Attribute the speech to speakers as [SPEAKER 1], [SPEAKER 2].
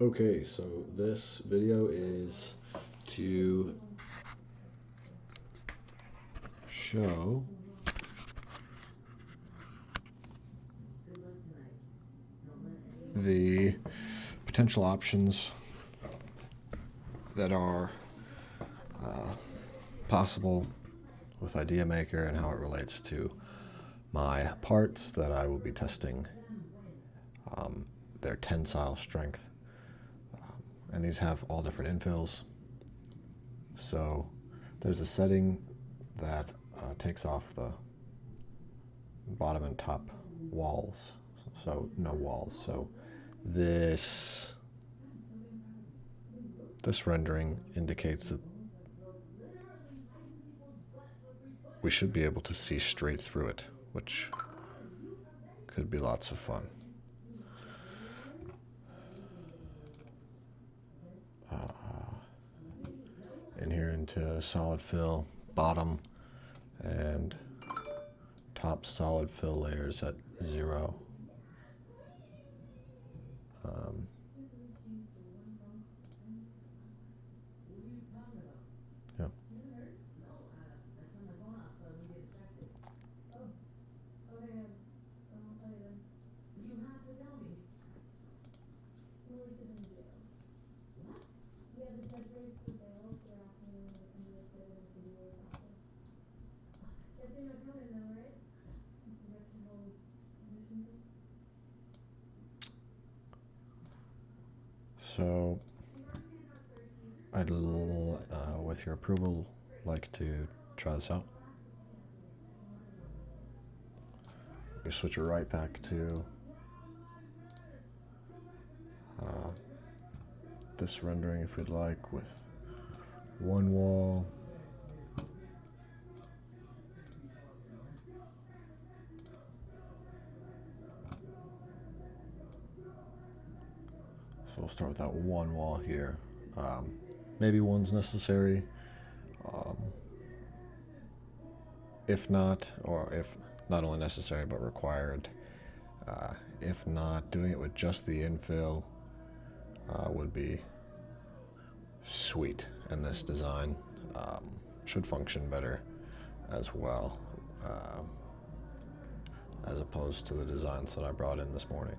[SPEAKER 1] Okay, so this video is to show the potential options that are possible with IdeaMaker and how it relates to my parts that I will be testing their tensile strength. And these have all different infills. So there's a setting that takes off the bottom and top walls, so no walls. So this rendering indicates that we should be able to see straight through it, which could be lots of fun. In here into solid fill, bottom and top solid fill layers at 0. Yeah. So I'd, with your approval, like to try this out. You switch it right back to this rendering if you'd like, with one wall. So we'll start with that one wall here. Maybe one's necessary. If not, or if not only necessary but required, if not, doing it with just the infill would be sweet, and this design should function better as well, as opposed to the designs that I brought in this morning.